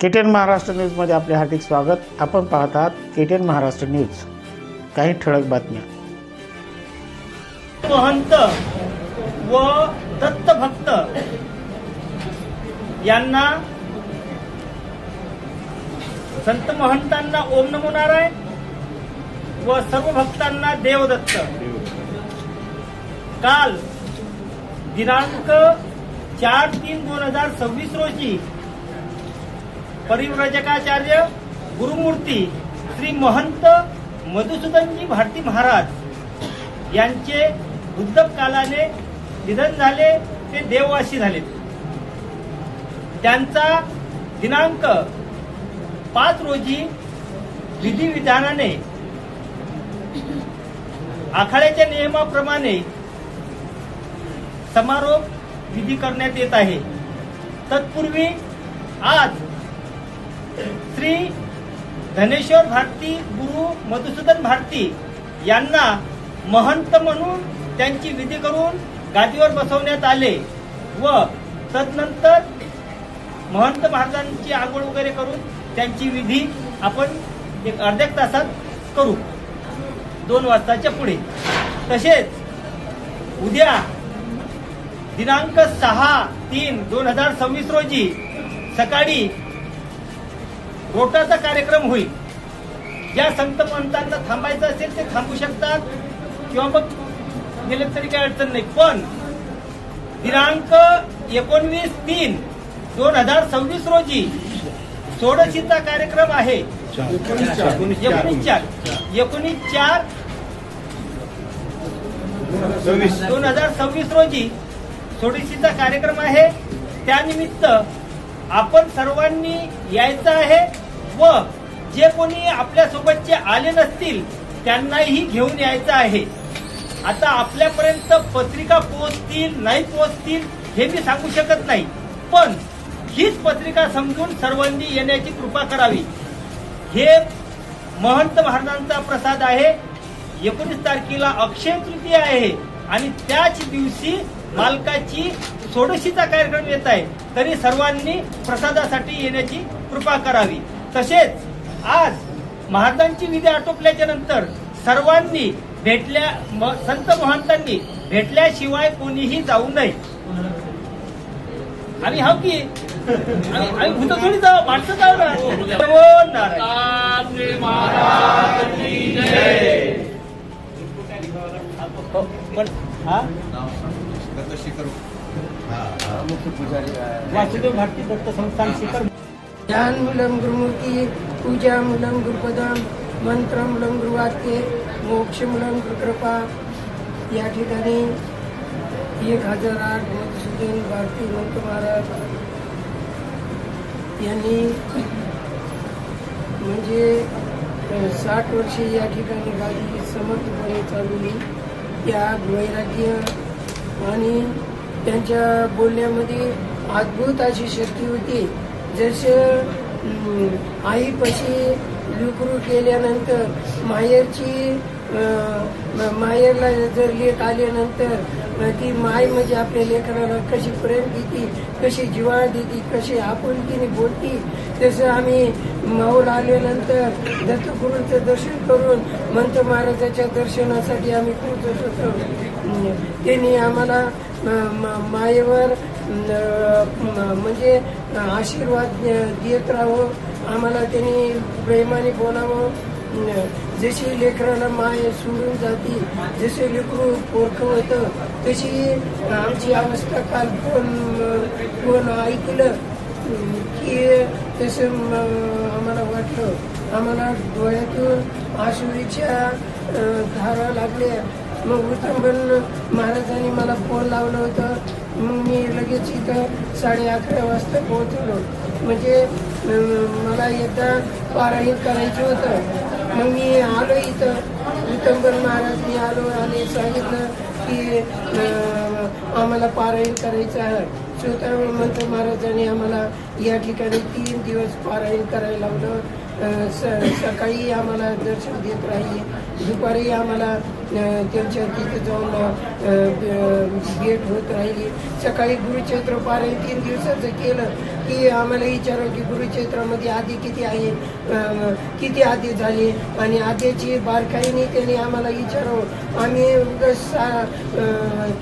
KTN Maharashtra न्यूजमध्ये आपले हार्दिक स्वागत। आपण पाहत आहात केटीएन महाराष्ट्र न्यूज। काही ठळक बातम्या। महंत व दत्तभक्त यांना संत महंतांना ओम नमो नारायण व सर्व भक्तांना देवदत्त। काल दिनांक 4/3/2026 रोजी परिव्राजकाचार्य गुरुमूर्ती श्री महंत मधुसूदनजी भारती महाराज यांचे वृद्धकालाने निधन झाले। ते देववासी झाले। त्यांचा दिनांक 5 रोजी विधिविधानाने आखाड्याच्या नियमाप्रमाणे समारोप विधी करण्यात येत आहे। तत्पूर्वी आज श्री धनेश्वर भारती गुरु मधुसूदन भारती यांना महंत म्हणून त्यांची विधी करून गादीवर बसवण्यात आले व तदनंतर महंत महाराजांची आंघोळ वगैरे करून त्यांची विधी आपण एक अर्ध्या तासात करू 2 वाजताच्या पुढे। तसेच उद्या दिनांक 6/3/2026 रोजी सकाळी रोटाचा कार्यक्रम होईल। ज्या संत महंतांना थांबायचं असेल ते थांबू शकतात किंवा मग गेले तरी काही अडचण नाही। पण दिनांक 19/3/2026 रोजी षोडशीचा कार्यक्रम आहे। 19/4/2026 रोजी षोडशीचा कार्यक्रम आहे। त्यानिमित्त आपण सर्वांनी यायचं आहे व जे कोणी आपल्या सोबतचे आले नसतील त्यांनाही घेऊन यायचं आहे। आता आपल्यापर्यंत पत्रिका पोहोचतील नाही पोहोचतील हे मी सांगू शकत नाही, पण हीच पत्रिका समजून सर्वांनी येण्याची कृपा करावी। हे महंत महाराजांचा प्रसाद आहे। 19 तारखेला अक्षय तृतीया आहे आणि त्याच दिवशी मालकाची षोडशीचा कार्यक्रम येत आहे, तरी सर्वांनी प्रसादासाठी येण्याची कृपा करावी। तसेच आज महाराजांची विधी आटोपल्याच्या नंतर सर्वांनी संत महंतांनी भेटल्याशिवाय कोणीही जाऊ नये। आणि हा की आम्ही भूत थोडी जाऊ, माणसं जाऊ ना। पण हा वासुदेव भारती दत्त संस्थान शिखर ध्यान मूलम गुरुमूर्ति, पूजा मूलम गुरुपदम, मंत्र मूलम गुरुवाक्ये, मोक्ष मूलम गुरुकृपा। या ठिकाणी 1008 मधुसूदन भारती महंत महाराज यांनी म्हणजे 60 वर्षे या ठिकाणी गादी समर्थपणे चालवली। त्या वैराग्य आणि त्यांच्या बोलण्यामध्ये अद्भुत अशी शक्ती होती। जसे आईपाशी लेकरू केल्यानंतर माहेरला जर लेक आल्यानंतर ती माय म्हणजे आपल्या लेकराला कशी प्रेम देती, कशी जिव्हाळा देती, कशी आपुलकीने बोलती, तसं आम्ही माऊल आल्यानंतर दत्तगुरूंचं दर्शन करून महंत महाराजाच्या दर्शनासाठी आम्ही पोहोचत होतो। त्यांनी आम्हाला मायेवर म्हणजे आशीर्वाद देत राहावं, आम्हाला त्यांनी प्रेमाने बोलावं। जशी लेकराला माय सोडून जाती, जसे लेकरू पोरखं होतं, तशी आमची अवस्था काल कोण ऐकलं की तसं आम्हाला वाटलं। आम्हाला डोळ्यातून आसुरीच्या धारा लागल्या। मग उत्तमबन महाराजांनी मला फोन लावलं होतं। मग मी लगेच इथं 11:30 वाजता पोहोचलो। म्हणजे मला एकदा पारायण करायचं होतं। मग मी आलो इथं, उत्तमबन महाराजनी आले सांगितलं की आम्हाला पारायण करायचं आहे। स्वतः मंत्र महाराजांनी आम्हाला या ठिकाणी 3 दिवस पारायण करायला लावलं. सकाळी आम्हाला दर्शन देत राहिले, दुपारी आम्हाला त्यांच्या तिथे जाऊन भेट होत राहिली. सकाळी गुरुचैत्र पारायण 3 दिवसाचं केलं की आम्हाला विचारावं की गुरुचैत्रामध्ये आधी किती आहे, किती आधी झाली आणि आधीची बारकाईने त्यांनी आम्हाला विचारावं. आम्ही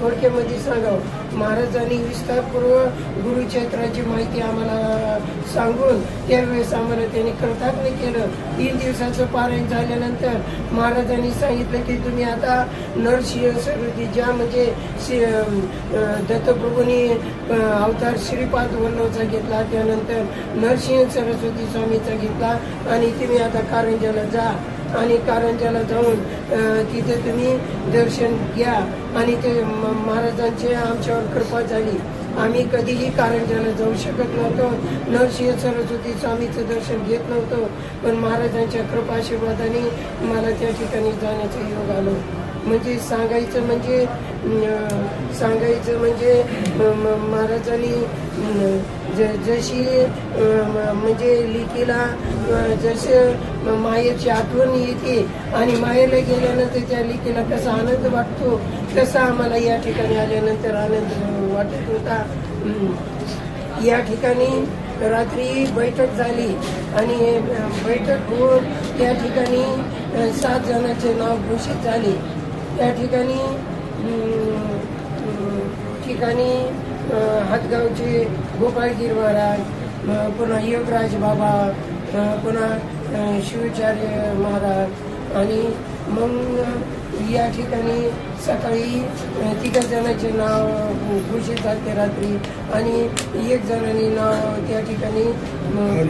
थोडक्यामध्ये सांगावं. महाराजांनी विस्तारपूर्वक गुरुचैत्राची माहिती आम्हाला सांगून त्यावेळेस आम्हाला त्यांनी कृतज्ञ केलं. 3 दिवसाचं पारायण झाल्यानंतर महाराजांनी सांगितलं की तुम्ही आता नरसिंह सरस्वती ज्या म्हणजे दत्तप्रभूंनी अवतार श्रीपाद वल्लभचा घेतला, त्यानंतर नरसिंह सरस्वती स्वामीचा घेतला आणि तुम्ही आता कारंजाला जा आणि कारंजाला जाऊन तिथे तुम्ही दर्शन घ्या. आणि ते महाराजांची आमच्यावर कृपा झाली. आम्ही कधीही कारंजाला जाऊ शकत नव्हतो, नरसिंह सरस्वती स्वामीचं दर्शन घेत नव्हतो, पण महाराजांच्या कृपाशीर्वादाने मला त्या ठिकाणी जाण्याचं योग आलो. म्हणजे सांगायचं म्हणजे महाराजांनी जशी म्हणजे लिखीला जसं मायेची आठवण येते आणि मायेला गेल्यानंतर त्या लिखीला कसा आनंद वाटतो, तसा आम्हाला या ठिकाणी आल्यानंतर आनंद वाटत होता. या ठिकाणी रात्री बैठक झाली आणि बैठक होऊन त्या ठिकाणी 7 जणांचे नाव घोषित झाले. त्या ठिकाणी हातगावचे गोपाळगीर महाराज, पुन्हा योगराज बाबा, पुन्हा शिवाचार्य महाराज आणि मग या ठिकाणी सकाळी 3 जणांचे नाव घोषित झाले रात्री आणि 1 जणांनी नाव त्या ठिकाणी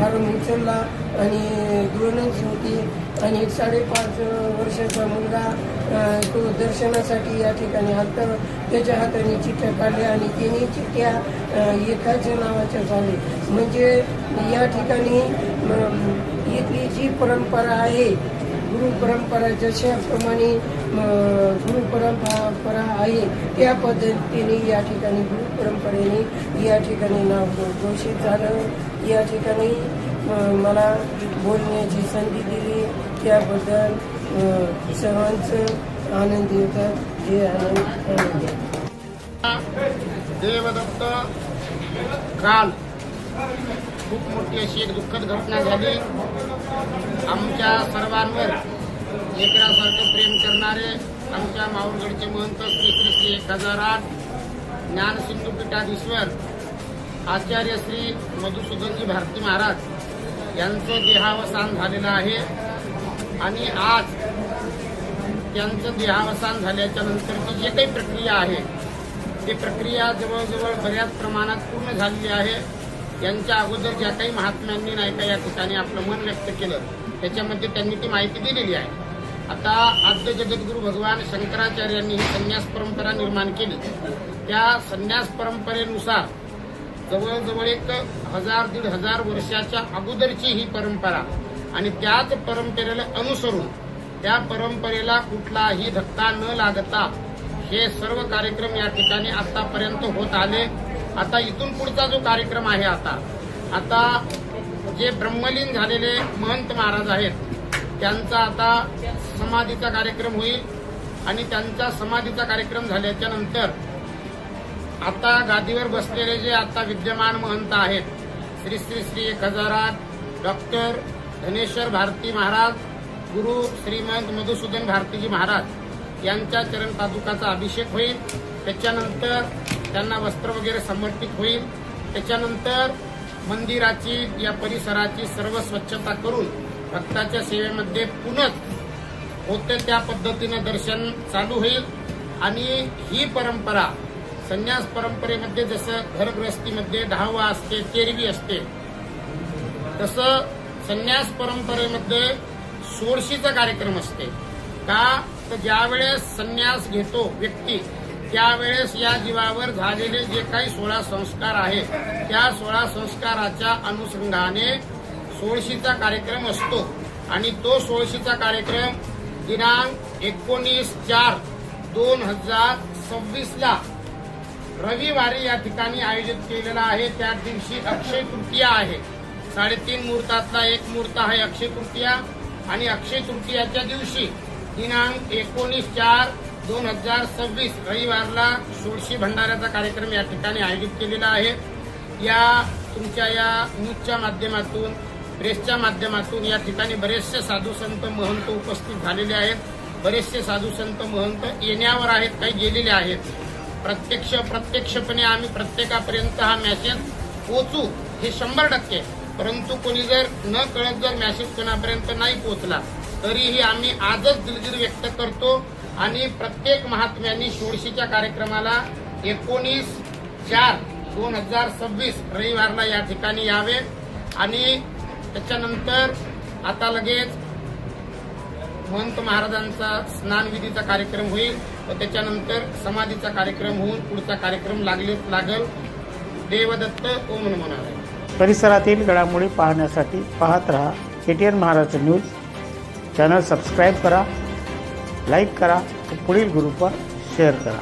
फॉर्म उचलला आणि 2च होती आणि 5.5 वर्षाचा मुलगा तो दर्शनासाठी या ठिकाणी आलता. त्याच्या हाताने चिठ्ठ्या काढल्या आणि तिन्ही चिठ्ठ्या एकाच नावाच्या झाल्या. म्हणजे या ठिकाणी इथली जी परंपरा आहे, गुरु परंपरा जशाप्रमाणे गुरु परंपरा आहे त्या पद्धतीने या ठिकाणी गुरु परंपरेने या ठिकाणी नाव घोषित झालं. या ठिकाणी मला बोलण्याची संधी दिली त्याबद्दल सर्वांचं आनंद होतात. जे आनंद देवदत्त काल खूप मोठी अशी एक दुःखद घटना झाली. आमच्या सर्वांवर लेकरासारखं प्रेम करणारे आमच्या माहूरगडचे महंत श्री श्री श्री 1008 ज्ञानसिंधू पीठाधीश्वर आचार्य श्री मधुसूदनजी भारती महाराज यांचं देहावसान झालेलं आहे. आणि आज त्यांचं देहावसान झाल्याच्या नंतरची जी काही प्रक्रिया आहे ती प्रक्रिया जवळजवळ बऱ्याच प्रमाणात पूर्ण झालेली आहे. यांच्या अगोदर ज्या काही महात्म्यांनी नाही का या ठिकाणी आपलं मन व्यक्त केलं त्याच्यामध्ये त्यांनी ती माहिती दिलेली आहे. आता आद्य जगद्गुरू भगवान शंकराचार्यांनी ही संन्यास परंपरा निर्माण केली. त्या संन्यास परंपरेनुसार जवळजवळ 1000-1500 वर्षाच्या अगोदरची ही परंपरा आणि त्याच परंपरेला अनुसरून त्या परंपरेला कुठलाही धक्का न लागता हे सर्व कार्यक्रम या ठिकाणी आतापर्यंत होत आले. आता इथून पुढचा जो कार्यक्रम आहे आता जे ब्रह्मलीन झालेले महंत महाराज आहेत त्यांचा आता समाधीचा कार्यक्रम होईल आणि त्यांचा समाधीचा कार्यक्रम झाल्याच्या नंतर आता गादीवर बसलेले जे आता विद्यमान महंत आहेत श्री श्री श्री 1008 डॉक्टर धनेश्वर भारती महाराज, गुरु श्रीमंत मधुसूदन भारतीजी महाराज यांच्या चरण पादुकाचा अभिषेक होईल. त्याच्यानंतर त्यांना वस्त्र वगैरे समर्पित होईल. त्याच्यानंतर मंदिराची या परिसराची सर्व स्वच्छता करून भक्ताच्या सेवेमध्ये पुनः होते त्या पद्धतीनं दर्शन चालू होईल. आणि ही परंपरा संन्यास परंपरेमध्ये जसं घरगृहस्थीमध्ये 10वा असते, तेरवी असते, तसं संन्यास परंपरेमध्ये 16शीचा कार्यक्रम असते. का तर ज्यावेळेस संन्यास घेतो व्यक्ती त्यावेळेस या जीवावर झालेले जे काही 16 संस्कार आहेत त्या 16 संस्काराच्या अनुषंगाने 16शीचा कार्यक्रम असतो. आणि तो 16शीचा कार्यक्रम दिनांक 19/4/2026 रविवारी या ठिकाणी आयोजित केलेला आहे. त्या दिवशी अक्षय तृतीया आहे. 3:30 मुहूर्तातला एक मुहूर्त आहे अक्षय तृतीया आणि अक्षय तृतीयाच्या दिवशी दिनांक 19/4/2026 रविवारला षोडशी भंडाऱ्याचा कार्यक्रम या ठिकाणी आयोजित केलेला आहे. या तुमच्या या न्यूजच्या माध्यमातून, प्रेसच्या माध्यमातून या ठिकाणी बरेचसे साधू संत महंत उपस्थित झालेले आहेत. बरेचसे साधू संत महंत येण्यावर आहेत, काही गेलेले आहेत. प्रत्यक्षपणे आम्ही प्रत्येकापर्यंत हा मेसेज पोहोचू हे 100%. परंतु कोणी जर न कळत जर मेसेज कोणापर्यंत नाही पोहोचला तरीही आम्ही आजच दिलगिरी व्यक्त करतो आणि प्रत्येक महात्म्यांनी षोडशीच्या कार्यक्रमाला 19/4/2026 रविवारला या ठिकाणी यावे. आणि त्याच्यानंतर आता लगेच महंत महाराजांचा स्नानविधीचा कार्यक्रम होईल व त्याच्यानंतर समाधीचा कार्यक्रम होऊन पुढचा कार्यक्रम लागल. देवदत्त ओम नमो नारायण. परिसरातील घडामोडी पाहण्यासाठी पाहत रहा KTN Maharashtra news. Channel subscribe करा, लाईक करा, पुढील ग्रुपवर शेअर करा.